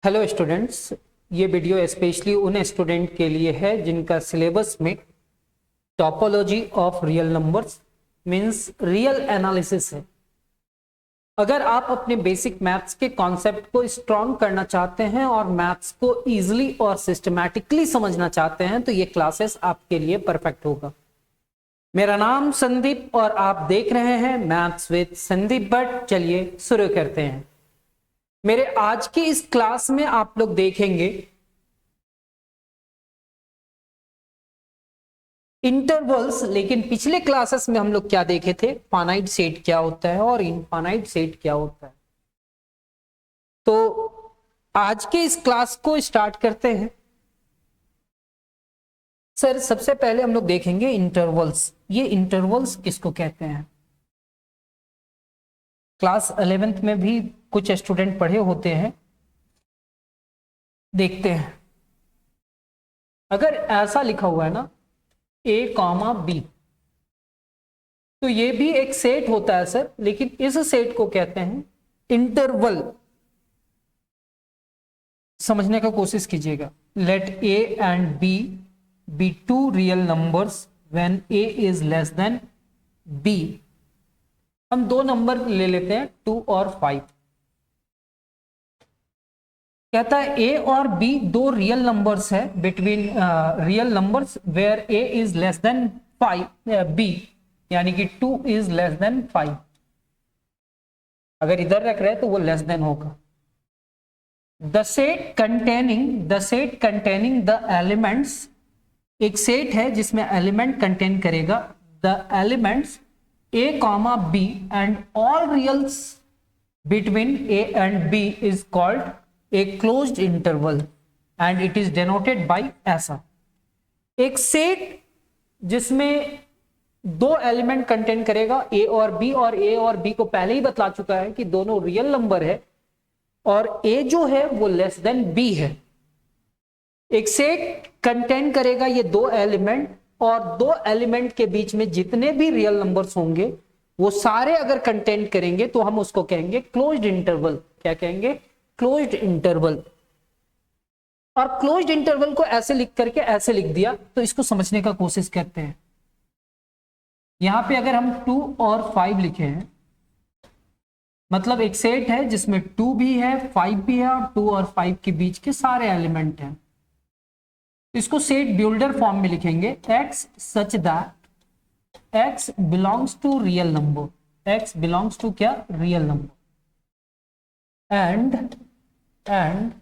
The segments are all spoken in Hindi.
हेलो स्टूडेंट्स, ये वीडियो स्पेशली उन स्टूडेंट के लिए है जिनका सिलेबस में topology of real numbers means real analysis है। अगर आप अपने बेसिक मैथ्स के कॉन्सेप्ट को स्ट्रॉन्ग करना चाहते हैं और मैथ्स को इजीली और सिस्टमैटिकली समझना चाहते हैं तो ये क्लासेस आपके लिए परफेक्ट होगा। मेरा नाम संदीप और आप देख रहे हैं मैथ्स विद संदीप भट्ट। चलिए शुरू करते हैं। मेरे आज की इस क्लास में आप लोग देखेंगे इंटरवल्स, लेकिन पिछले क्लासेस में हम लोग क्या देखे थे, फाइनाइट सेट क्या होता है और इनफाइनाइट सेट क्या होता है। तो आज के इस क्लास को स्टार्ट करते हैं। सर सबसे पहले हम लोग देखेंगे इंटरवल्स। ये इंटरवल्स किसको कहते हैं? क्लास 11th में भी कुछ स्टूडेंट पढ़े होते हैं। देखते हैं, अगर ऐसा लिखा हुआ है ना A, B, तो ये भी एक सेट होता है सर, लेकिन इस सेट को कहते हैं इंटरवल। समझने का कोशिश कीजिएगा। Let A and B be two real numbers when A is less than B। हम दो नंबर ले लेते हैं 2 और 5। कहता है A और B दो रियल नंबर्स है between real numbers where A is less than 5 B, यानी कि 2 इज लेस देन 5। अगर इधर रख रहे हैं तो वो लेस देन होगा। The set containing the elements, एक सेट है जिसमें एलिमेंट कंटेन करेगा the elements A, B and all reals between A and B is called a closed interval and it is denoted by ऐसा। एक सेट जिसमें दो एलिमेंट कंटेन करेगा A और B, और A और B को पहले ही बतला चुका है कि दोनों रियल नंबर है और A जो है वो लेस देन B है। एक सेट कंटेन करेगा ये दो एलिमेंट, और दो एलिमेंट के बीच में जितने भी रियल नंबर्स होंगे वो सारे अगर कंटेन करेंगे तो हम उसको कहेंगे क्लोज्ड इंटरवल। क्या कहेंगे? Closed interval. और क्लोज्ड इंटरवल को ऐसे लिख करके ऐसे लिख दिया, तो इसको समझने का कोशिश करते हैं। यहां पे अगर हम 2 और 5 लिखे हैं, मतलब एक सेट है जिसमें 2 भी है 5 भी है और 2 और 5 के बीच के सारे एलिमेंट हैं। इसको सेट बिल्डर फॉर्म में लिखेंगे x such that x belongs to real number. x belongs to क्या? Real number. and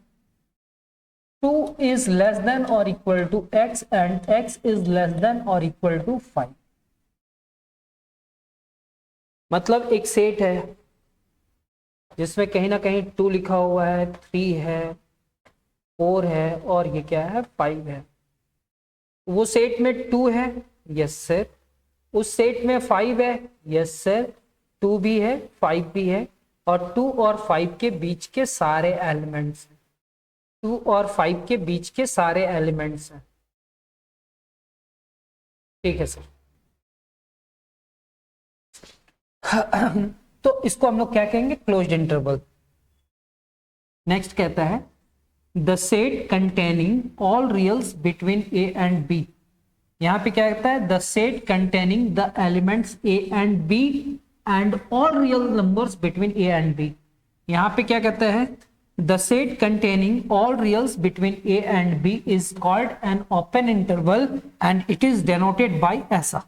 2 is less than or equal to x and x is less than or equal to 5। मतलब एक सेट है जिसमें कहीं ना कहीं 2 लिखा हुआ है, 3 है, 4 है और ये क्या है? 5 है। वो सेट में 2 है, यस सर। उस सेट में 5 है, यस सर। 2 भी है 5 भी है, और 2 और 5 के बीच के सारे एलिमेंट्स हैं। 2 और 5 के बीच के सारे एलिमेंट्स हैं। ठीक है सर। तो इसको हम लोग क्या कहेंगे? Closed interval. नेक्स्ट कहता है the set containing all reals between A and B। यहां पे क्या कहता है? The set containing the elements A and B and all real numbers between A and B। यहां पे क्या कहता है? The set containing all reals between A and B is called an open interval and it is denoted by ऐसा।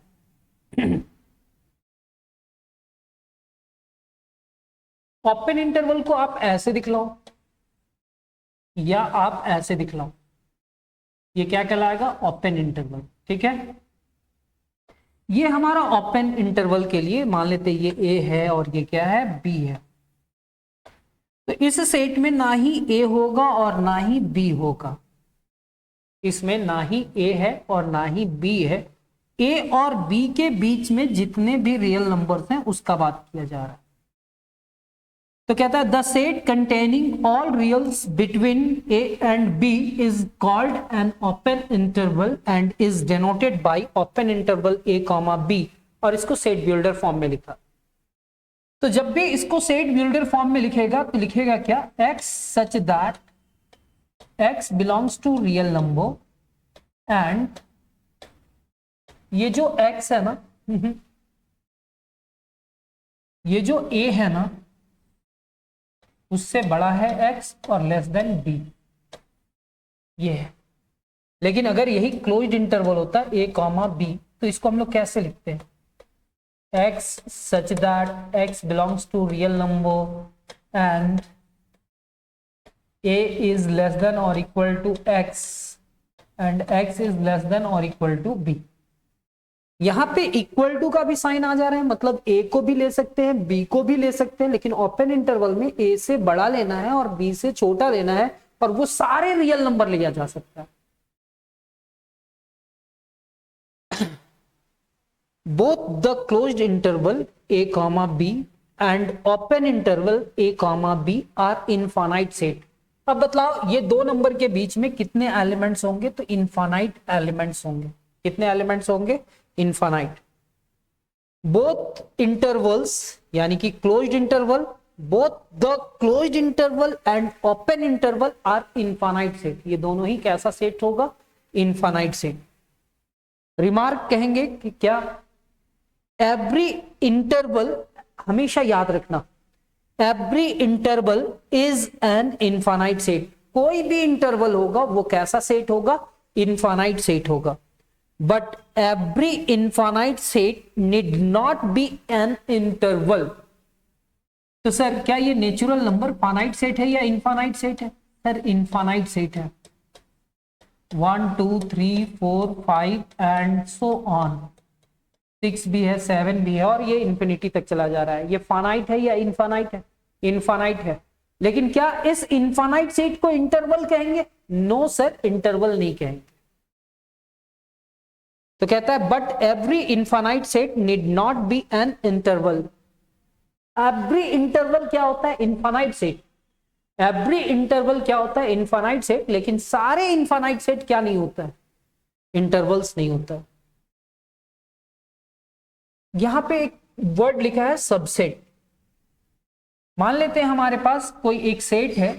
ओपन इंटरवल को आप ऐसे दिखलाओ या आप ऐसे दिखलाओ, ये क्या कहलाएगा? Open interval. ठीक है, ये हमारा ओपन इंटरवल के लिए मान लेते ये A है और ये क्या है? B है। तो इस सेट में ना ही A होगा और ना ही B होगा। इसमें ना ही A है और ना ही B है। A और B के बीच में जितने भी रियल नंबर्स हैं उसका बात किया जा रहा है। तो कहता है the set containing all reals between A and B is called an open interval and is denoted by open interval A, B, और इसको सेट बिल्डर फॉर्म में लिखा। तो जब भी इसको सेट बिल्डर फॉर्म में लिखेगा तो लिखेगा क्या, x such that x belongs to real number and ये जो x है ना, ये जो a है ना उससे बड़ा है x और लेस देन b, ये है। लेकिन अगर यही क्लोज्ड इंटरवल होता a कॉमा b तो इसको हम लोग कैसे लिखते हैं, x such that x belongs to real number and a is less than or equal to x and x is less than or equal to b। यहां पे इक्वल टू का भी साइन आ जा रहा है, मतलब a को भी ले सकते हैं b को भी ले सकते हैं, लेकिन ओपन इंटरवल में a से बड़ा लेना है और b से छोटा लेना है और वो सारे रियल नंबर लिया जा सकता है। Both the closed interval a comma b and open interval a comma b are infinite set। अब बतलाओ ये दो नंबर के बीच में कितने एलिमेंट्स होंगे, तो इनफाइनाइट एलिमेंट्स होंगे। कितने एलिमेंट्स होंगे, इनफाइनाइट। बोथ इंटरवल्स यानी कि closed interval, both the closed interval and open interval are infinite set. ये दोनों ही कैसा सेट होगा, इनफाइनाइट सेट। रिमार्क कहेंगे कि क्या, एवरी इंटरवल, हमेशा याद रखना, every interval is an infinite set. कोई भी इंटरवल होगा वो कैसा सेट होगा, इनफाइनाइट सेट होगा। But every infinite set need not be an interval. तो सर क्या ये नेचुरल नंबर फाइनाइट सेट है या इनफाइनाइट सेट है, सर इनफाइनाइट सेट है। 1 2 3 4 5 एंड सो ऑन, 6 भी है, 7 भी है और ये इंफिनिटी तक चला जा रहा है। ये फाइनाइट है या इनफाइनाइट है, इनफाइनाइट है। लेकिन क्या इस इनफाइनाइट सेट को इंटरवल कहेंगे, नो सर, इंटरवल नहीं कहेंगे। तो कहता है but every infinite set need not be an interval. Every interval क्या होता है, इनफाइनाइट सेट। एवरी इंटरवल क्या होता है, इनफाइनाइट सेट। लेकिन सारे इनफाइनाइट सेट क्या नहीं होता है, इंटरवल्स नहीं होता है। यहां पे एक वर्ड लिखा है सबसेट। मान लेते हैं हमारे पास कोई एक सेट है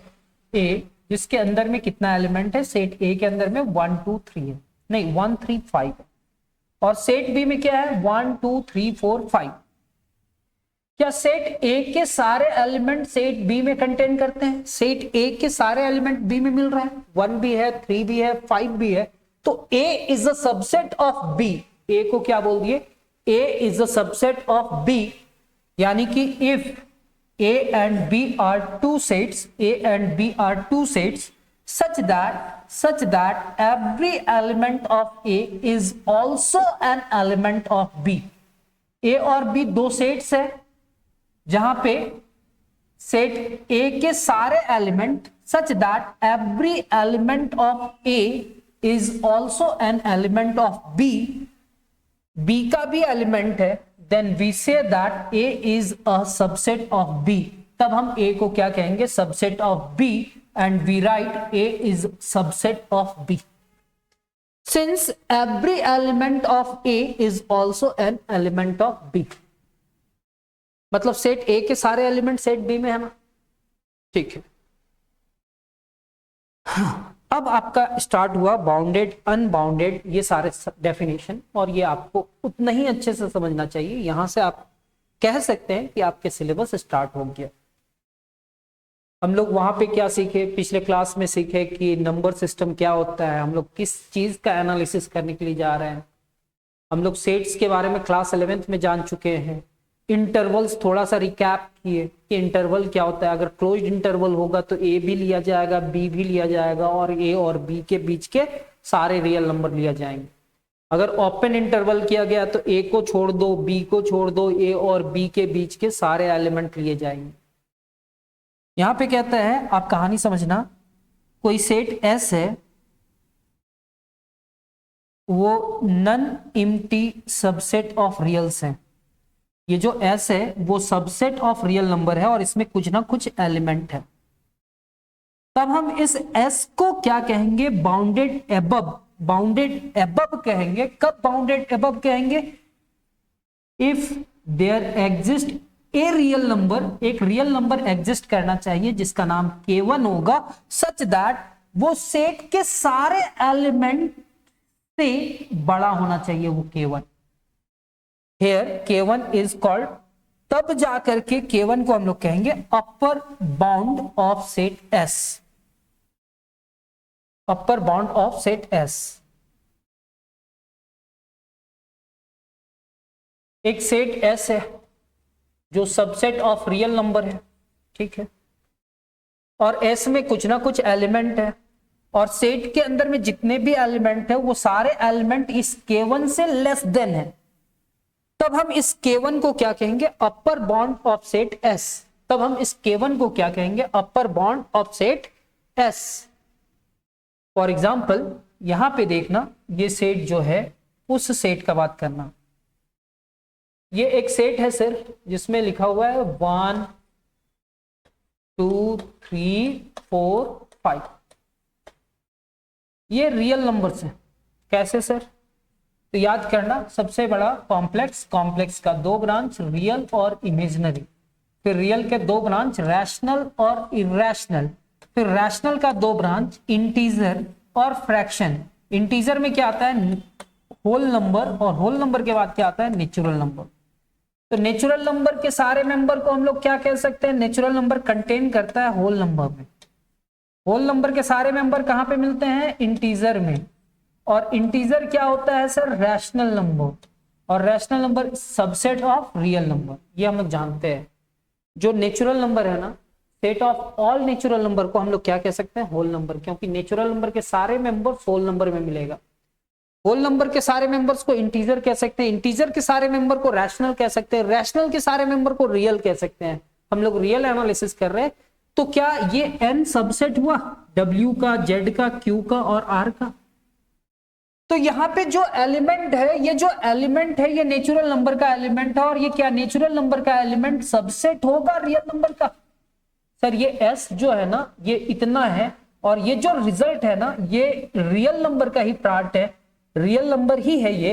A, जिसके अंदर में कितना एलिमेंट है, सेट A के अंदर में 1 2 3 है, नहीं 1 3 5 है, और सेट B में क्या है 1 2 3 4 5। क्या सेट A के सारे एलिमेंट सेट B में कंटेन करते हैं, सेट A के सारे एलिमेंट B में मिल रहा है, 1 भी है, 3 भी है, 5 भी है, तो A is a subset of B। A को क्या बोल दिए, A is a subset of B, यानी कि if A and B are two sets, A and B are two sets, such that every element of A is also an element of B। A और B दो सेट्स है जहां पे सेट A के सारे element such that every element of A is also an element of B, B का भी एलिमेंट है, then we say that A is a subset of B। तब हम A को क्या कहेंगे, subset of B, and we write A is subset of B। Since every element of A is also an element of B। मतलब सेट A के सारे एलिमेंट सेट B में है ना, ठीक है। अब आपका स्टार्ट हुआ बाउंडेड, अनबाउंडेड, ये सारे डेफिनेशन, और ये आपको उतना ही अच्छे से समझना चाहिए। यहां से आप कह सकते हैं कि आपके सिलेबस स्टार्ट हो गया। हम लोग वहां पे क्या सीखे, पिछले क्लास में सीखे कि नंबर सिस्टम क्या होता है, हम लोग किस चीज का एनालिसिस करने के लिए जा रहे हैं। हम लोग सेट्स के बारे में क्लास 11th में जान चुके हैं। इंटरवल्स थोड़ा सा रिकैप किए कि इंटरवल क्या होता है। अगर क्लोज्ड इंटरवल होगा तो A भी लिया जाएगा, B भी लिया जाएगा, और A और B के बीच के सारे रियल नंबर लिया जाएंगे। अगर ओपन इंटरवल किया गया तो A को छोड़ दो, B को छोड़ दो, A और B के बीच के सारे एलिमेंट लिए जाएंगे। यहां पे कहता है, आप कहानी समझना, कोई सेट S है, वो नन एम्प्टी सबसेट ऑफ रियल्स है। ये जो S है वो सबसेट ऑफ रियल नंबर है और इसमें कुछ ना कुछ एलिमेंट है। तब हम इस S को क्या कहेंगे, बाउंडेड एबव। बाउंडेड एबव कहेंगे। कब बाउंडेड एबव कहेंगे, if there exist a real number, एक रियल नंबर एग्जिस्ट करना चाहिए जिसका नाम K1 होगा, सच दैट वो सेट के सारे एलिमेंट से बड़ा होना चाहिए वो K1। Here K1 is called, तब जाकर के K1 को हम लोग कहेंगे upper bound of set S, upper bound of set S। एक सेट S है जो सबसेट ऑफ रियल नंबर है, ठीक है, और S में कुछ ना कुछ एलिमेंट है, और सेट के अंदर में जितने भी एलिमेंट है वो सारे एलिमेंट इस K1 से लेस देन है, तब हम इस K1 को क्या कहेंगे, upper bound of set S। तब हम इस K1 को क्या कहेंगे, upper bound of set S। For example यहां पे देखना, ये सेट जो है उस सेट का बात करना, ये एक सेट है सर जिसमें लिखा हुआ है 1 2 3 4 5, ये रियल नंबर्स है। कैसे सर, तो याद करना, सबसे बड़ा कॉम्प्लेक्स, कॉम्प्लेक्स का दो ब्रांच रियल और इमेजिनरी, फिर रियल के दो ब्रांच रैशनल और इरेशनल, फिर रैशनल का दो ब्रांच इंटीजर और फ्रैक्शन। इंटीजर में क्या आता है, होल नंबर, और होल नंबर के बाद क्या आता है, नेचुरल नंबर। तो नेचुरल नंबर के सारे मेंबर को हम लोग क्या कह सकते हैं, नेचुरल नंबर कंटेन करता है होल नंबर में। होल नंबर के सारे मेंबर कहां पे मिलते हैं, इंटीजर में, और इंटीजर क्या होता है सर, रैशनल नंबर, और rational number subset of real number, ये हम लोग जानते हैं। जो नेचुरल नंबर है ना, set of all natural number को हम लोग क्या कह सकते हैं, होल नंबर, क्योंकि नेचुरल नंबर के सारे मेंबर होल नंबर में मिलेगा। होल नंबर के सारे मेंबर्स को इंटीजर कह सकते हैं, इंटीजर के सारे मेंबर को रैशनल कह सकते हैं, रैशनल के सारे मेंबर को रियल कह सकते हैं। हम लोग रियल एनालिसिस कर रहे हैं, तो क्या ये n सबसेट हुआ, W का, Z का, Q का और R का। तो यहाँ पे जो एलिमेंट है, ये जो एलिमेंट है ये नेचुरल नंबर का एलिमेंट है, और ये क्या नेचुरल नंबर का एलिमेंट सबसेट होगा रियल नंबर का। सर ये S जो है ना ये इतना है, और ये जो रिजल्ट है ना ये रियल नंबर का ही पार्ट है, रियल नंबर ही है ये।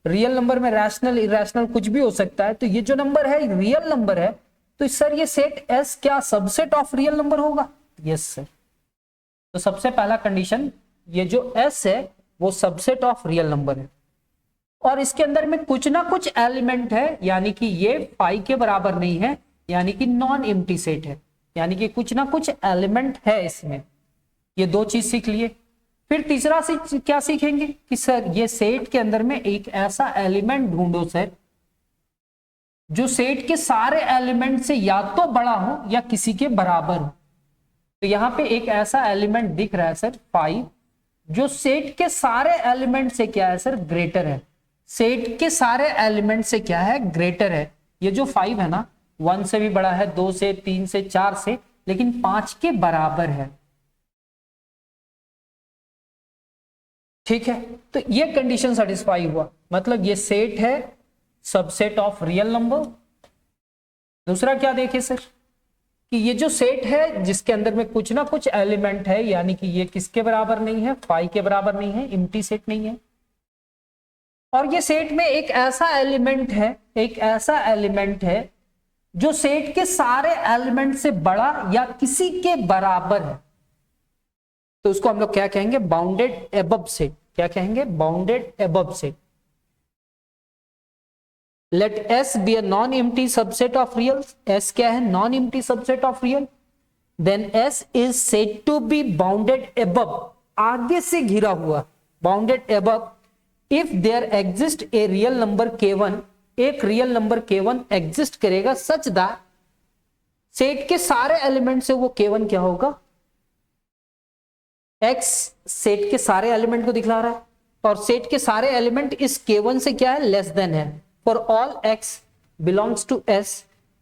रियल नंबर में रैशनल इरेशनल कुछ भी हो सकता है, तो ये जो नंबर है रियल नंबर है। तो सर ये सेट S क्या सबसेट ऑफ रियल नंबर होगा, यस सर। तो सबसे पहला कंडीशन, ये जो S है वो सबसेट ऑफ रियल नंबर है, और इसके अंदर में कुछ ना कुछ एलिमेंट है, यानी कि ये पाई के बराबर नहीं है, यानी कि नॉन एम्प्टी सेट है, यानी कि कुछ ना कुछ एलिमेंट है इसमें। ये दो चीज सीख लिए। फिर तीसरा क्या सीखेंगे कि सर ये सेट के अंदर में एक ऐसा एलिमेंट ढूंढो सर जो सेट के सारे एलिमेंट से या तो बड़ा हो या किसी के बराबर हो। तो यहां पे एक ऐसा एलिमेंट दिख रहा है सर 5, जो सेट के सारे एलिमेंट से क्या है सर, ग्रेटर है। सेट के सारे एलिमेंट से क्या है, ग्रेटर है। ये जो 5 है ना 1 से भी बड़ा है, 2 से, 3 से, 4 से, लेकिन 5 के बराबर है, ठीक है। तो ये कंडीशन सेटिस्फाई हुआ, मतलब ये सेट है सबसेट ऑफ रियल नंबर। दूसरा क्या देखे सर कि ये जो सेट है जिसके अंदर में कुछ ना कुछ एलिमेंट है, यानी कि ये किसके बराबर नहीं है, 5 के बराबर नहीं है, एम्प्टी सेट नहीं है। और ये सेट में एक ऐसा एलिमेंट है, एक ऐसा एलिमेंट है जो सेट के सारे एलिमेंट से बड़ा या किसी के बराबर है। तो उसको हम लोग क्या कहेंगे, बाउंडेड एबव सेट। क्या कहेंगे, bounded above set. Let S be a non empty subset of real. S क्या है, non empty subset of real. Then S is said to be bounded above, आगे से घिरा हुआ, bounded above if there exist a real number K1, एक रियल नंबर K1 एग्जिस्ट करेगा सच दैट सेट के सारे एलिमेंट से वो K1 क्या होगा, X सेट के सारे एलिमेंट को दिखला रहा है, और सेट के सारे एलिमेंट इस K1 से क्या है, लेस देन है। For all X belongs to S,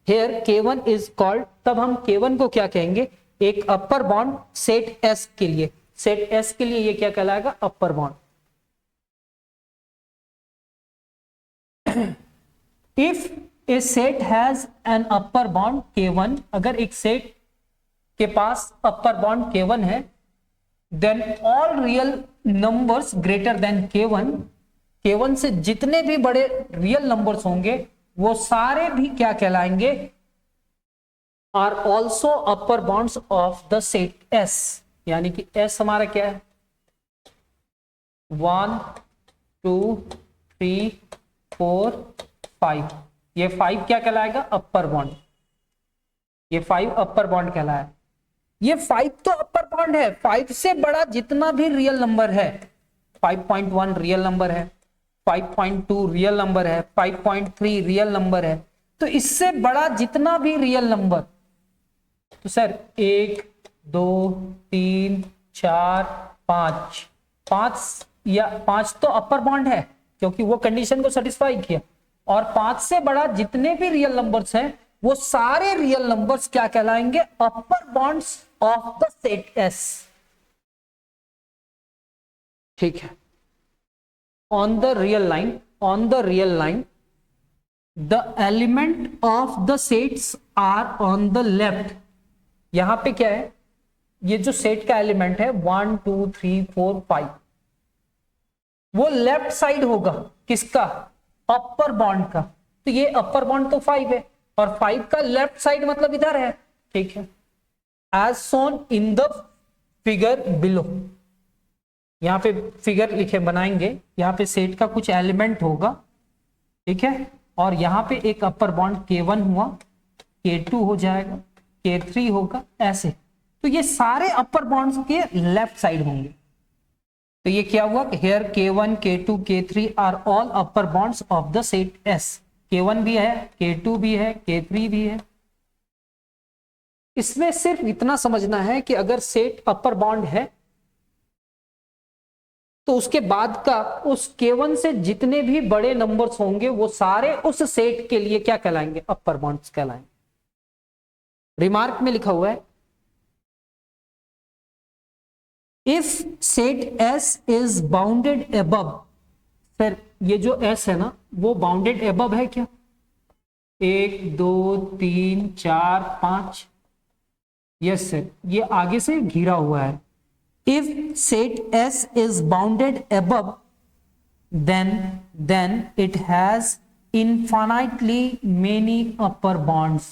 here K1 is called, तब हम K1 को क्या कहेंगे, एक अपर बाउंड सेट S के लिए। सेट S के लिए ये क्या कहलाएगा, upper bound. If A set has an upper bound K1, अगर एक सेट के पास अपर बाउंड K1 है, then all real numbers greater than K1, K1 से जितने भी बड़े रियल नंबर्स होंगे वो सारे भी क्या कहलाएंगे, are also upper bounds of the set S. यानी कि एस हमारा क्या है, 1 2 3 4 5, ये 5 क्या कहलाएगा, अपर बॉन्ड। ये 5 अपर बॉन्ड कहलाए। ये 5 तो अपर बॉन्ड है, 5 से बड़ा जितना भी रियल नंबर है, 5.1 रियल नंबर है, 5.2 रियल नंबर है, 5.3 रियल नंबर है, तो इससे बड़ा जितना भी रियल नंबर, तो सर 1 2 3 4 5, 5 या 5 तो अपर बॉन्ड है क्योंकि वो कंडीशन को सेटिस्फाई किया, और 5 से बड़ा जितने भी रियल नंबर्स हैं वो सारे रियल नंबर्स क्या कहलाएंगे, upper bounds of the set S. ठीक है, on the real line the element of the sets are on the left. यहां पे क्या है, ये जो सेट का एलिमेंट है 1 2 3 4 5, वो लेफ्ट साइड होगा किसका, अपर बॉन्ड का। तो ये अपर बॉन्ड तो 5 है और 5 का लेफ्ट साइड मतलब इधर है। ठीक है, as shown in the figure below. यहां पे फिगर लिखे बनाएंगे, यहां पे सेट का कुछ एलिमेंट होगा, ठीक है, और यहां पे एक अपर बॉन्ड K1 हुआ, K2 हो जाएगा, K3 होगा, ऐसे। तो ये सारे अपर बॉन्ड्स के लेफ्ट साइड होंगे। तो ये क्या हुआ, here K1 K2 K3 are all upper bounds of the set S। K1 भी है, K2 भी है, K3 भी है। इसमें सिर्फ इतना समझना है कि अगर सेट अपर बॉन्ड है तो उसके बाद का उस K1 से जितने भी बड़े नंबर्स होंगे वो सारे उस सेट के लिए क्या कहलाएंगे, अपर बॉन्ड्स कहलाएंगे। रिमार्क में लिखा हुआ है, if set S is bounded above. Sir ये जो S है ना वो बाउंडेड अबव है क्या, 1 2 3 4 5, यस सर, ये आगे से घिरा हुआ है। If set S is bounded above, then it has infinitely many upper bonds।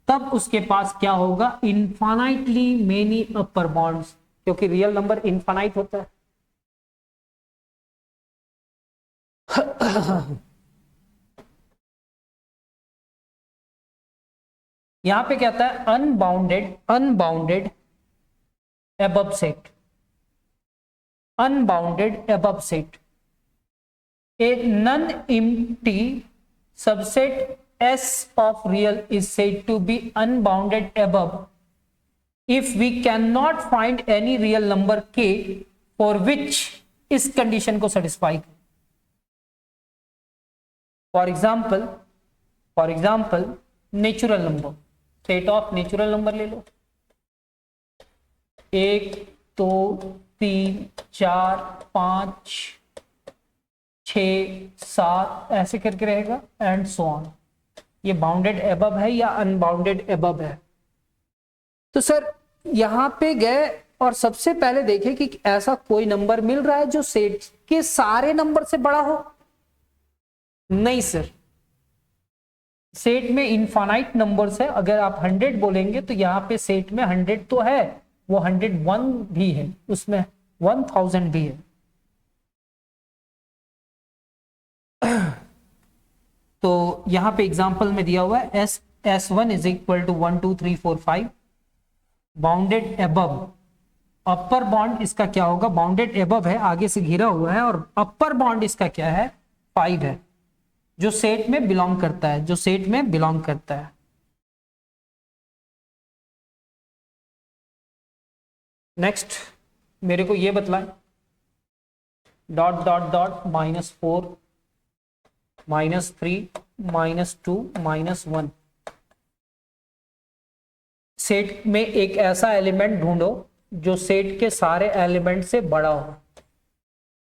तब उसके पास क्या होगा, infinitely many upper bonds, क्योंकि रियल नंबर इनफाइनाइट होता है। यहां पे क्या आता है, unbounded above set, unbounded above set। A non-empty subset S of real is said to be unbounded above if we cannot find any real number K for which इस कंडीशन को सेटिस्फाई करे। For example natural number, set of natural number ले लो, 1 2 3 4 5 6 7 ऐसे करके रहेगा एंड सो ऑन। ये बाउंडेड एबव है या अनबाउंडेड एबव है। तो सर यहां पे गए और सबसे पहले देखें कि ऐसा कोई नंबर मिल रहा है जो सेट के सारे नंबर से बड़ा हो। नहीं सर, सेट में इनफाइनाइट नंबर्स है। अगर आप 100 बोलेंगे तो यहाँ पे सेट में 100 तो है, वो 101 भी है, उसमें 1000 भी है। तो यहां पे एग्जांपल में दिया हुआ है S1 is equal to 1 2 3 4 5 bounded above. Upper bound इसका क्या होगा, बाउंडेड एबव है, आगे से घिरा हुआ है, और अपर बॉन्ड इसका क्या है, 5 है, जो सेट में बिलोंग करता है, जो सेट में बिलोंग करता है। नेक्स्ट मेरे को ये बतलाएं, डॉट डॉट डॉट -4 -3 -2 -1 सेट में एक ऐसा एलिमेंट ढूंढो जो सेट के सारे एलिमेंट से बड़ा हो।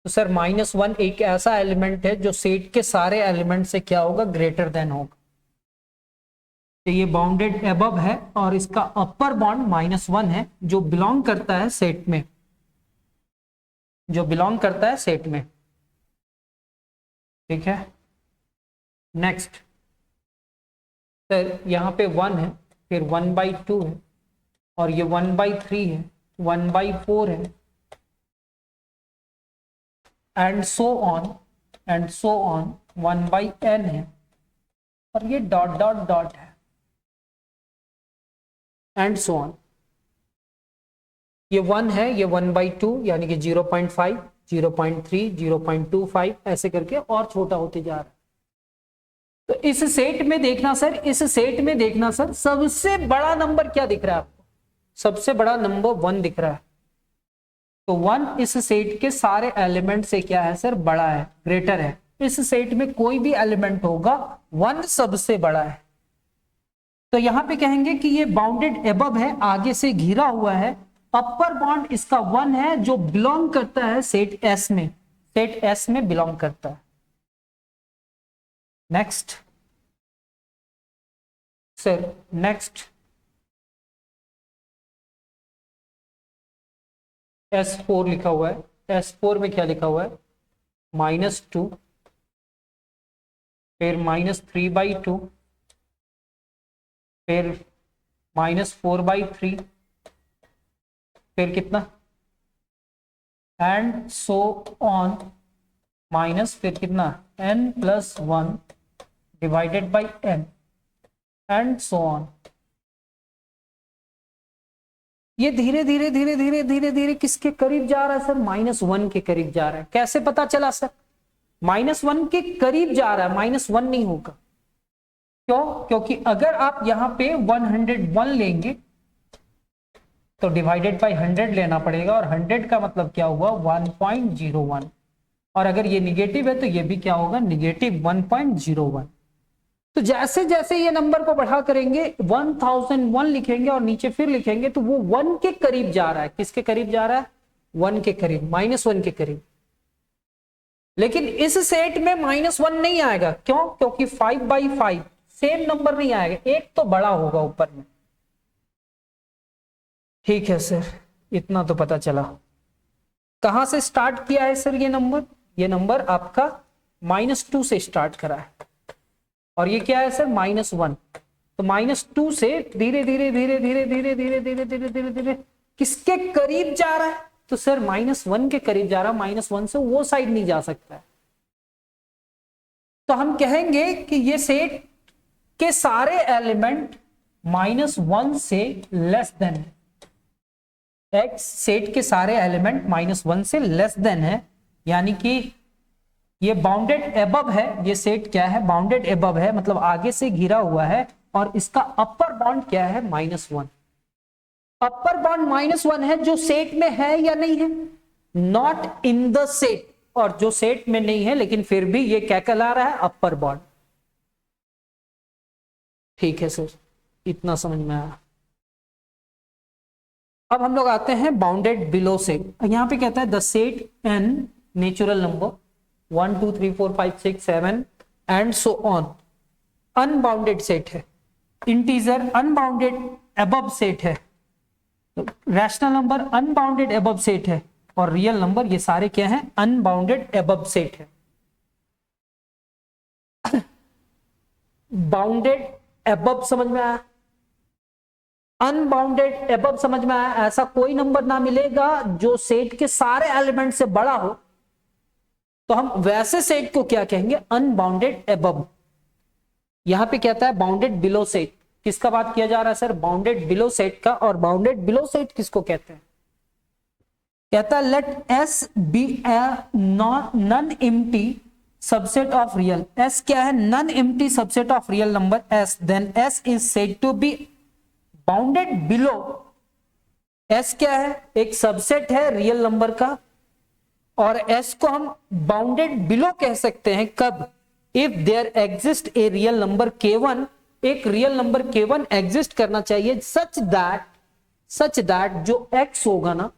तो सर -1 एक ऐसा एलिमेंट है जो सेट के सारे एलिमेंट से क्या होगा, ग्रेटर देन होगा। तो ये बाउंडेड एबव है और इसका अपर बॉन्ड -1 है, जो बिलोंग करता है सेट में, जो बिलोंग करता है सेट में। ठीक है, नेक्स्ट सर यहाँ पे 1 है, फिर 1/2 है, और ये 1/3 है, 1/4 है, एंड सो ऑन 1/n है, और ये डॉट डॉट डॉट है, एंड सो ऑन। ये 1 है, ये 1/2 यानी कि 0.5, 0.3, 0.25 ऐसे करके और छोटा होते जा रहा है। तो इस सेट में देखना सर, इस सेट में देखना सर, सबसे बड़ा नंबर क्या दिख रहा है आपको? सबसे बड़ा नंबर 1 दिख रहा है। तो 1 इस सेट के सारे एलिमेंट से क्या है सर? बड़ा है, ग्रेटर है। इस सेट में कोई भी एलिमेंट होगा 1 सबसे बड़ा है। तो यहां पे कहेंगे कि ये बाउंडेड एबव है, आगे से घिरा हुआ है। अपर बाउंड इसका 1 है, जो बिलोंग करता है सेट एस में, सेट एस में बिलोंग करता है। नेक्स्ट सर, नेक्स्ट S4 लिखा हुआ है। S4 में क्या लिखा हुआ है? -2, फिर -3/2, फिर -4/3, फिर कितना, एंड सो ऑन, माइनस फिर कितना, n+1 divided by n, and so on. ये धीरे धीरे धीरे धीरे धीरे धीरे किसके करीब जा रहा है सर? -1 के करीब जा रहा है। कैसे पता चला सर? -1 के करीब जा रहा है, -1 नहीं होगा। क्यों? क्योंकि अगर आप यहां पे 101 लेंगे तो डिवाइडेड बाई 100 लेना पड़ेगा, और 100 का मतलब क्या हुआ? 1.01। और अगर ये निगेटिव है तो ये भी क्या होगा? -1.01। तो जैसे जैसे ये नंबर को बढ़ा करेंगे, 1001 लिखेंगे और नीचे फिर लिखेंगे, तो वो 1 के करीब जा रहा है। किसके करीब जा रहा है? 1 के करीब, -1 के करीब। लेकिन इस सेट में -1 नहीं आएगा। क्यों? क्योंकि 5/5 सेम नंबर नहीं आएगा, एक तो बड़ा होगा ऊपर में। ठीक है सर, इतना तो पता चला। कहां से स्टार्ट किया है सर ये नंबर? ये नंबर आपका -2 से स्टार्ट करा है, और ये क्या है सर? -1। तो -2 से धीरे धीरे धीरे धीरे धीरे धीरे धीरे धीरे धीरे धीरे किसके करीब जा रहा है? तो सर -1 के करीब जा रहा है। -1 से वो साइड नहीं जा सकता है। तो हम कहेंगे कि ये सेट के सारे एलिमेंट -1 से लेस देन है। एक्स सेट के सारे एलिमेंट -1 से लेस देन है, यानी कि ये बाउंडेड एबव है। ये सेट क्या है? बाउंडेड एबव है, मतलब आगे से घिरा हुआ है, और इसका अपर बाउंड क्या है? -1। अपर बाउंड -1 है, जो सेट में है या नहीं है? Not in the set. और जो सेट में नहीं है लेकिन फिर भी ये क्या कहला रहा है? Upper bound. ठीक है सर, इतना समझ में आया। अब हम लोग आते हैं बाउंडेड बिलो सेट। यहां पे कहता है the set n natural number 1 2 3 4 5 6 7 and so on unbounded set है। इंटीजर अनबाउंडेड अबव सेट है, rational number unbounded above set है, और रियल नंबर ये सारे क्या हैं? अनबाउंडेड अबव सेट है। बाउंडेड अबव समझ में आया? अनबाउंडेड एबव समझ में आया? ऐसा कोई नंबर ना मिलेगा जो सेट के सारे एलिमेंट से बड़ा हो, तो हम वैसे सेट को क्या कहेंगे? Unbounded above. यहां पे कहता है बाउंडेड बिलो सेट। किसका बात किया जा रहा है सर? बाउंडेड बिलो सेट का। और बाउंडेड बिलो सेट किसको कहते हैं? कहता है let S be a non empty subset of real. S क्या है? Non empty subset of real number S, then S is said to be bounded below. S क्या है? एक सबसेट है रियल नंबर का, और एस को हम बाउंडेड बिलो कह सकते हैं कब? If there exist a real number K1, एक रियल नंबर K1 एग्जिस्ट करना चाहिए सच दैट जो x होगा ना,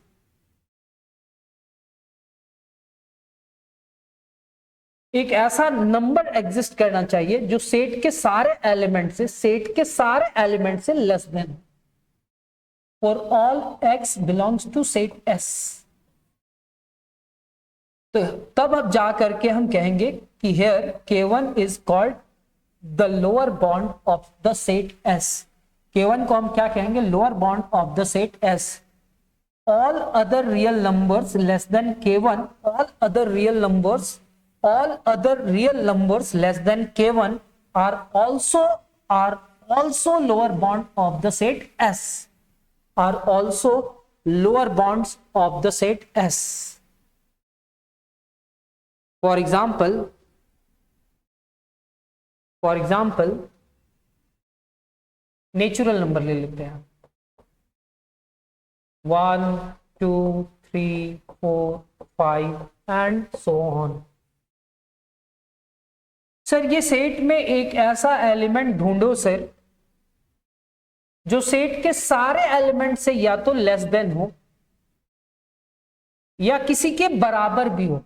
एक ऐसा नंबर एग्जिस्ट करना चाहिए जो सेट के सारे एलिमेंट से less than. For all x belongs to set S। तो तब अब जा करके हम कहेंगे कि here K1 is called the lower bound of the set S. K1 को हम क्या कहेंगे, lower bound of the set S। All other real numbers less than K1, all other real numbers less than K1 are also lower bond of the set S, are also lower bonds of the set S. For example, natural number ले लेते हैं, 1 2 3 4 5 एंड सो ऑन। सर ये सेट में एक ऐसा एलिमेंट ढूंढो सर जो सेट के सारे एलिमेंट से या तो लेस देन हो या किसी के बराबर भी हो।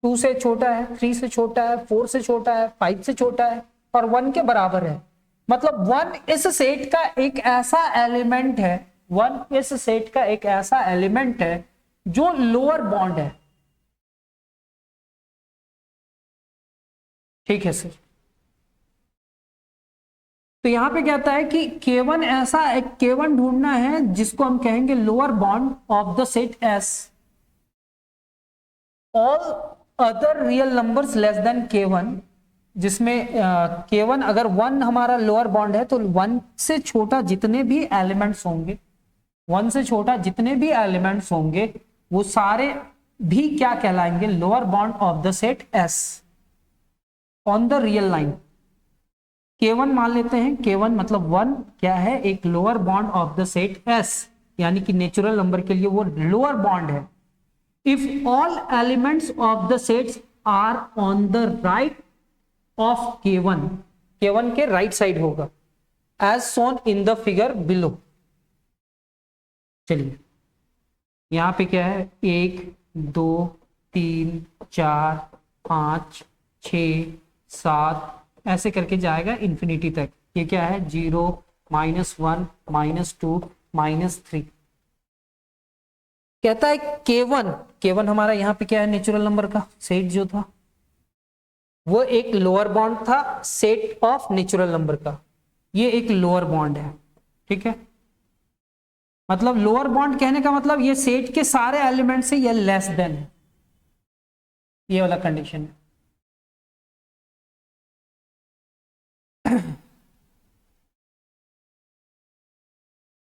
2 से छोटा है, 3 से छोटा है, 4 से छोटा है, 5 से छोटा है और 1 के बराबर है। मतलब 1 इस सेट का एक ऐसा एलिमेंट है, 1 इस सेट का एक ऐसा एलिमेंट है जो लोअर बॉन्ड है। ठीक है सर। तो यहां पे कहता है कि K1 ऐसा एक K1 ढूंढना है जिसको हम कहेंगे lower bound of the set S। All other real numbers less than K1, जिसमें K1 अगर 1 हमारा लोअर बॉन्ड है तो 1 से छोटा जितने भी एलिमेंट्स होंगे, 1 से छोटा जितने भी एलिमेंट्स होंगे वो सारे भी क्या कहलाएंगे, lower bound of the set S on the real line. K1 मान लेते हैं, K1 मतलब 1 क्या है, एक lower bound of the set S, यानी कि नेचुरल नंबर के लिए वो लोअर बॉन्ड है। If all elements of the sets are on the right of K1, K1 के राइट साइड होगा, as shown in the figure below. चलिए यहां पे क्या है, 1 2 3 4 5 6 7 ऐसे करके जाएगा इंफिनिटी तक। ये क्या है, 0 -1 -2 -3। कहता है K1 हमारा यहाँ पे क्या है, नेचुरल नंबर का सेट जो था वो एक लोअर बॉन्ड था सेट ऑफ नेचुरल नंबर का, ये एक लोअर बॉन्ड है। ठीक है, मतलब लोअर बॉन्ड कहने का मतलब ये सेट के सारे एलिमेंट से ये लेस देन है, ये वाला कंडीशन है।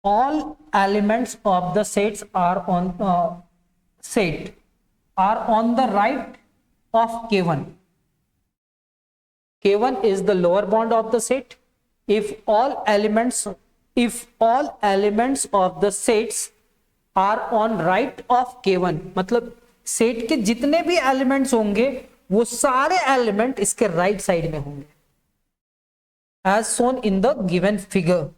All elements of the sets are on the right of K1. K1 is the lower bound of the set. If all elements of the sets are on right of K1, मतलब सेट के जितने भी एलिमेंट्स होंगे वो सारे एलिमेंट इसके राइट साइड में होंगे, as shown in the given figure.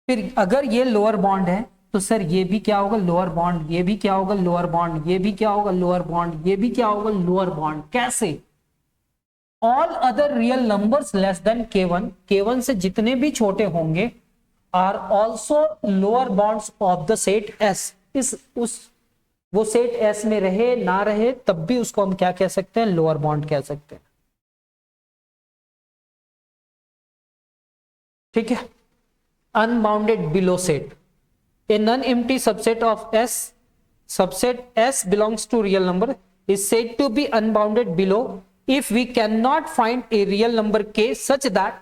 फिर अगर ये लोअर बॉन्ड है तो सर ये भी क्या होगा, लोअर बॉन्ड, ये भी क्या होगा, लोअर बॉन्ड, ये भी क्या होगा, लोअर बॉन्ड, ये भी क्या होगा, लोअर बॉन्ड। कैसे? All other real numbers less than K1, K1 से जितने भी छोटे होंगे are also lower bounds of the set S। वो सेट S में रहे ना रहे तब भी उसको हम क्या कह सकते हैं, लोअर बॉन्ड कह सकते हैं। ठीक है। Unbounded below set, a non-empty subset of S, subset S belongs to real number, is said to be unbounded below if we cannot find a real number K such that,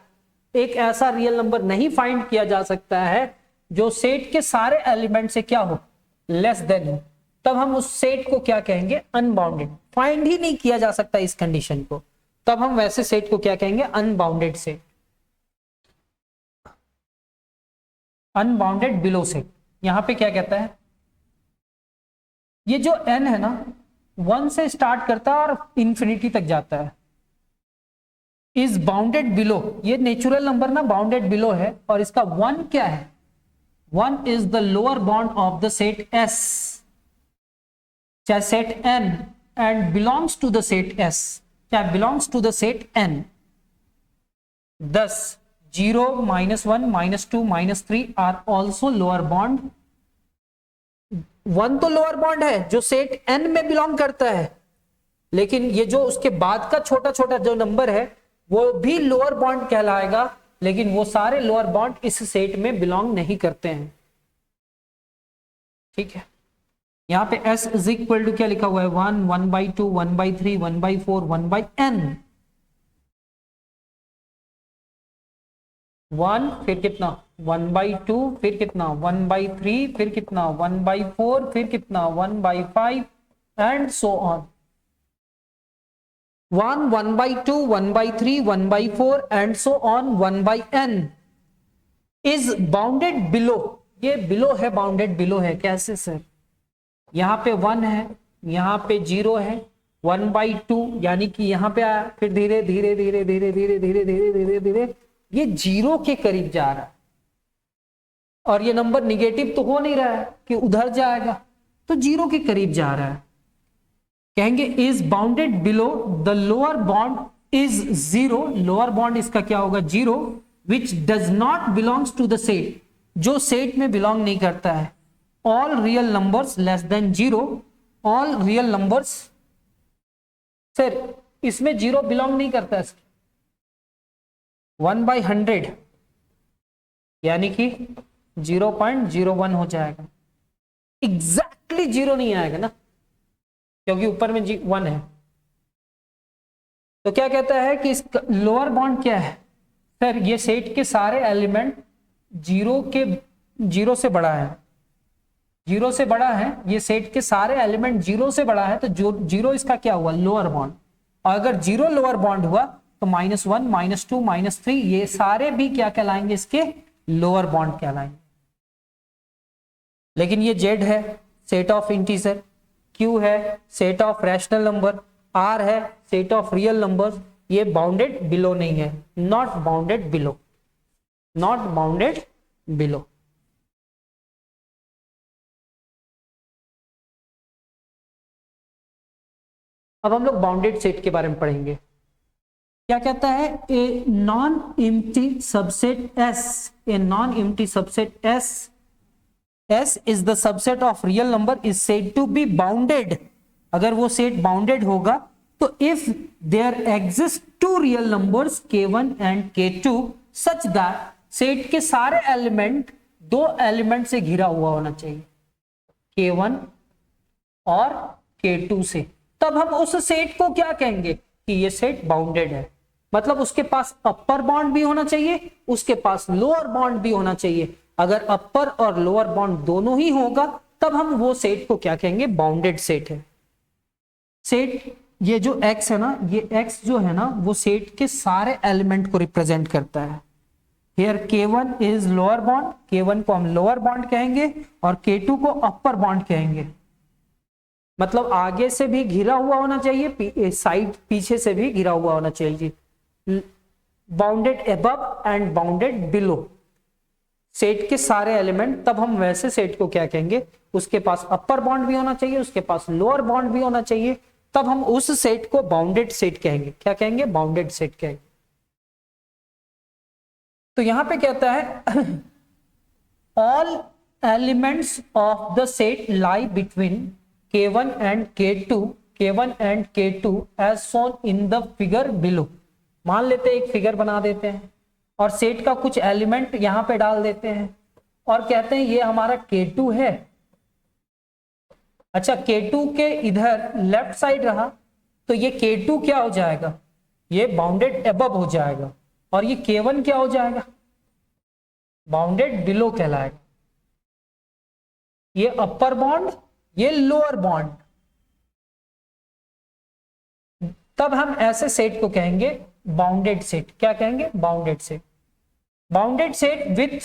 एक ऐसा रियल नंबर नहीं फाइंड किया जा सकता है जो सेट के सारे एलिमेंट से क्या हो, लेस देन हो, तब हम उस सेट को क्या कहेंगे, अनबाउंडेड। फाइंड ही नहीं किया जा सकता इस कंडीशन को, तब हम वैसे सेट को क्या कहेंगे, unbounded set, unbounded below set. यहां पे क्या कहता है, ये जो n है ना 1 से स्टार्ट करता है और इंफिनिटी तक जाता है, इज बाउंडेड बिलो, ये नेचुरल नंबर ना बाउंडेड बिलो है, और इसका 1 क्या है, 1 is the lower bound of the set S, चाहे set n, and belongs to the set S, चाहे belongs to the set n। thus 0 -1 -2 -3 are also lower bound. 1 तो लोअर बॉन्ड है जो सेट n में बिलोंग करता है, लेकिन ये जो उसके बाद का छोटा छोटा जो नंबर है वो भी लोअर बॉन्ड कहलाएगा, लेकिन वो सारे लोअर बॉन्ड इस सेट में बिलोंग नहीं करते हैं। ठीक है, यहां पे S इज इक्वल टू क्या लिखा हुआ है, 1, 1/2, 1/3, 1/4, 1/n। 1 फिर कितना 1/2, फिर कितना 1/3, फिर कितना 1/4, फिर कितना 1/5 and so on. 1, 1/2, 1/3, 1/4 and so on 1/n is bounded below. ये बिलो है, बाउंडेड बिलो है। कैसे सर? यहां पे 1 है, यहां पे 0 है, 1/2 यानी कि यहां पे आया, फिर धीरे धीरे धीरे धीरे धीरे धीरे धीरे धीरे धीरे ये 0 के करीब जा रहा है, और ये नंबर निगेटिव तो हो नहीं रहा है कि उधर जाएगा, तो 0 के करीब जा रहा है। कहेंगे is bounded below the lower bound is 0। Lower bound इसका क्या होगा 0, which does not belongs to the set, जो सेट में बिलोंग नहीं करता है। All real numbers less than 0, all real numbers, sir इसमें 0 बिलोंग नहीं करता है। 1/100 यानी कि 0.01 हो जाएगा। एग्जैक्टली 0 नहीं आएगा ना, क्योंकि ऊपर में 1 है। तो क्या कहता है कि इसका लोअर बॉन्ड क्या है सर? ये सेट के सारे एलिमेंट 0 से बड़ा है, 0 से बड़ा है। ये सेट के सारे एलिमेंट 0 से बड़ा है, तो जो 0 इसका क्या हुआ लोअर बॉन्ड। और अगर 0 लोअर बॉन्ड हुआ तो -1, -2, -3 ये सारे भी क्या कहलाएंगे, इसके लोअर बॉन्ड कहलाएंगे। लेकिन ये Z है सेट ऑफ इंटीजर, Q है set of rational number, R है सेट ऑफ रियल नंबर्स, ये बाउंडेड बिलो नहीं है, not bounded below, not bounded below. अब हम लोग बाउंडेड सेट के बारे में पढ़ेंगे। क्या कहता है? A non empty subset S, a non empty subset S is the subset of real number is said to be bounded. अगर वो सेट बाउंडेड होगा तो if there exist two real numbers K1 and K2 such that set के सारे एलिमेंट 2 एलिमेंट से घिरा हुआ होना चाहिए, K1 और K2 से, तब हम उस सेट को क्या कहेंगे कि ये सेट बाउंडेड है। मतलब उसके पास अपर बॉन्ड भी होना चाहिए, उसके पास लोअर बॉन्ड भी होना चाहिए। अगर अपर और लोअर बॉन्ड दोनों ही होगा तब हम वो सेट को क्या कहेंगे, बाउंडेड सेट है। सेट ये जो X है ना, ये X जो है ना वो सेट के सारे एलिमेंट को रिप्रेजेंट करता है। Here K1 is lower bond, K1 को हम लोअर बॉन्ड कहेंगे और K2 को अपर बॉन्ड कहेंगे। मतलब आगे से भी घिरा हुआ होना चाहिए, साइड पीछे से भी घिरा हुआ होना चाहिए। Bounded above and bounded below set के सारे एलिमेंट, तब हम वैसे सेट को क्या कहेंगे, उसके पास अपर बॉन्ड भी होना चाहिए, उसके पास लोअर बॉन्ड भी होना चाहिए, तब हम उस सेट को बाउंडेड सेट कहेंगे। क्या कहेंगे? बाउंडेड सेट कहेंगे। तो यहां पे कहता है all elements of the set lie between K1 and K2 as shown in the figure below। मान लेते हैं एक फिगर बना देते हैं और सेट का कुछ एलिमेंट यहां पे डाल देते हैं और कहते हैं ये हमारा K2 है। अच्छा, K2 के इधर लेफ्ट साइड रहा तो ये K2 क्या हो जाएगा, ये बाउंडेड अबव हो जाएगा, और ये K1 क्या हो जाएगा, बाउंडेड बिलो कहलाएगा। ये अपर बॉन्ड, ये लोअर बॉन्ड, तब हम ऐसे सेट को कहेंगे बाउंडेड सेट। क्या कहेंगे? Bounded set. Bounded set with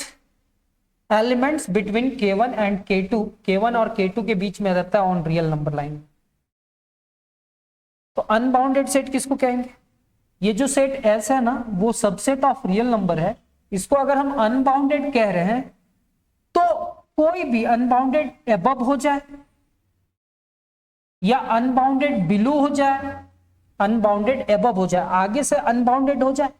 elements between K1 and K2, K1 और K2 के बीच में रहता है ऑन रियल नंबर लाइन। तो अनबाउंडेड सेट किसको कहेंगे? ये जो सेट S है ना वो सबसेट ऑफ रियल नंबर है, इसको अगर हम अनबाउंडेड कह रहे हैं तो कोई भी अनबाउंडेड अबव हो जाए या अनबाउंडेड बिलो हो जाए, अनबाउंडेड अबव हो जाए, आगे से अनबाउंडेड हो जाए,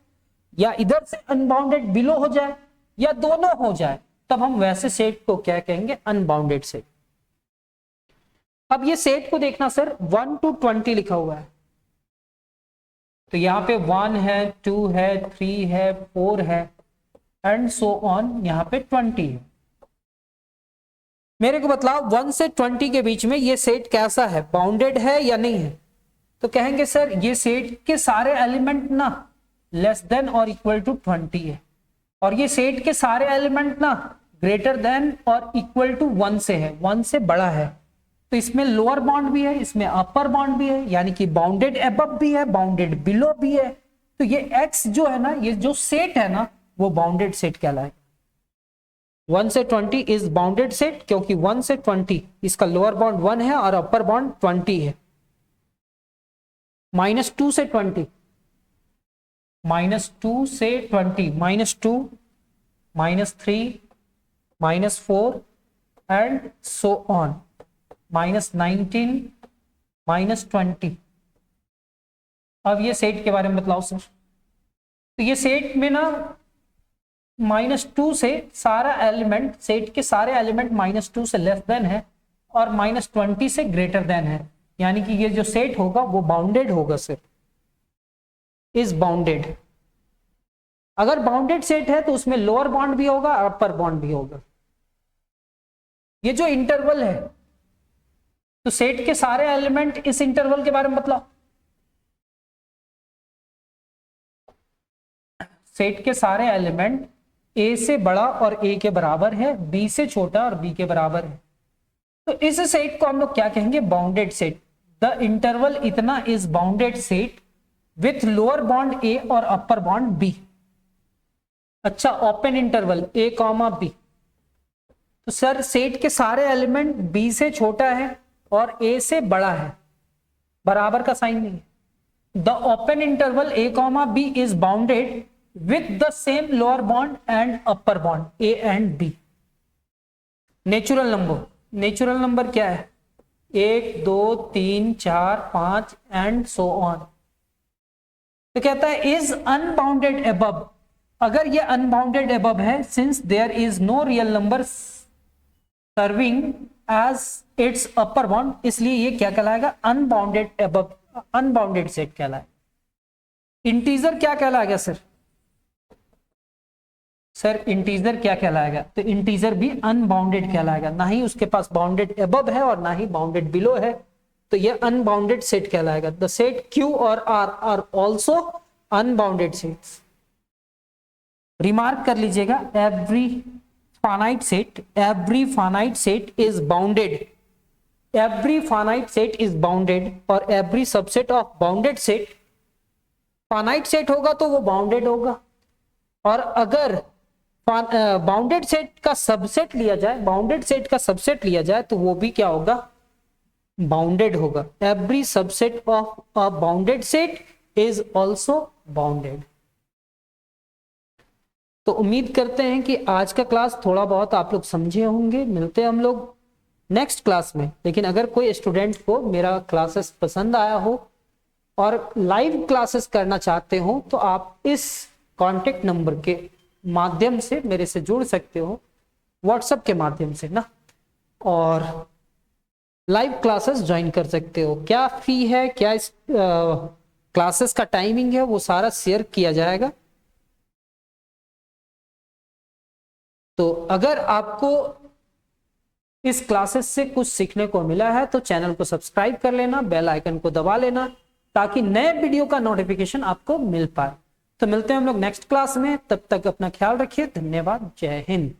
या इधर से अनबाउंडेड बिलो हो जाए, या दोनों हो जाए, तब हम वैसे सेट को क्या कहेंगे, अनबाउंडेड सेट। अब ये सेट को देखना सर 1 to 20 लिखा हुआ है, तो यहाँ पे 1 है, 2 है, 3 है, 4 है एंड सो ऑन, यहाँ पे 20 है। मेरे को बतलाओ 1 से 20 के बीच में ये सेट कैसा है, बाउंडेड है या नहीं है? तो कहेंगे सर ये सेट के सारे एलिमेंट ना लेस देन और इक्वल टू 20 है, और ये सेट के सारे एलिमेंट ना ग्रेटर देन और इक्वल टू 1 से है, 1 से बड़ा है। तो इसमें लोअर बाउंड भी है, इसमें अपर बाउंड भी है, यानी कि बाउंडेड अबव भी है, बाउंडेड बिलो भी है। तो ये x जो है ना, ये जो सेट है ना, वो बाउंडेड सेट कहलाएगा। 1 से 20 इज बाउंडेड सेट, क्योंकि 1 से 20 इसका लोअर बाउंड 1 है और अपर बाउंड 20 है। -2 से 20, -2 से 20, -2, -3, -4 एंड सो ऑन, -19, -20। अब ये सेट के बारे में बतलाओ सर। तो ये सेट में ना -2 से सारा एलिमेंट, सेट के सारे एलिमेंट -2 से लेस देन है और -20 से ग्रेटर देन है, यानी कि ये जो सेट होगा वो बाउंडेड होगा सर, इज बाउंडेड। अगर बाउंडेड सेट है तो उसमें लोअर बाउंड भी होगा, अपर बाउंड भी होगा। ये जो इंटरवल है, तो सेट के सारे एलिमेंट इस इंटरवल के बारे में बतलाओ। सेट के सारे एलिमेंट ए से बड़ा और ए के बराबर है, बी से छोटा और बी के बराबर है। तो इस सेट को हम लोग क्या कहेंगे, बाउंडेड सेट। द इंटरवल इतना is bounded set with lower bound A और अपर बाउंड बी। अच्छा, open interval A comma B, तो सर सेट के सारे एलिमेंट बी से छोटा है और ए से बड़ा है, बराबर का साइन नहीं है। The open interval A comma B is bounded with the same lower bound and upper bound A and B. Natural number, natural number क्या है, 1 2 3 4 5 एंड सो ऑन। तो कहता है इज अनबाउंडेड अबव, अगर ये अनबाउंडेड अबव है, since there is no real number serving as its upper bound, इसलिए ये क्या कहलाएगा, अनबाउंडेड अबव, अनबाउंडेड सेट कहलाएगा। इंटीजर क्या कहलाएगा सर, सर इंटीजर क्या कहलाएगा, तो इंटीजर भी अनबाउंडेड कहलाएगा, ना ही उसके पास बाउंडेड अबव है और ना ही बाउंडेड बिलो है, तो ये अनबाउंडेड सेट कहलाएगा। द सेट Q और R are also unbounded sets. Remark कर लीजिएगा, every finite set is bounded, every finite set is bounded, और every subset of bounded set, finite set होगा तो वो बाउंडेड होगा, और अगर बाउंडेड सेट का सबसेट लिया जाए, बाउंडेड सेट का सबसेट लिया जाए तो वो भी क्या होगा, बाउंडेड होगा। Every subset of a bounded set is also bounded. तो उम्मीद करते हैं कि आज का क्लास थोड़ा बहुत आप लोग समझे होंगे। मिलते हैं हम लोग नेक्स्ट क्लास में। लेकिन अगर कोई स्टूडेंट को मेरा क्लासेस पसंद आया हो और लाइव क्लासेस करना चाहते हो तो आप इस कॉन्टेक्ट नंबर के माध्यम से मेरे से जुड़ सकते हो, व्हाट्सएप के माध्यम से ना, और लाइव क्लासेस ज्वाइन कर सकते हो। क्या फी है, क्या इस क्लासेस का टाइमिंग है, वो सारा शेयर किया जाएगा। तो अगर आपको इस क्लासेस से कुछ सीखने को मिला है तो चैनल को सब्सक्राइब कर लेना, बेल आइकन को दबा लेना, ताकि नए वीडियो का नोटिफिकेशन आपको मिल पाए। तो मिलते हैं हम लोग नेक्स्ट क्लास में, तब तक अपना ख्याल रखिए। धन्यवाद, जय हिंद।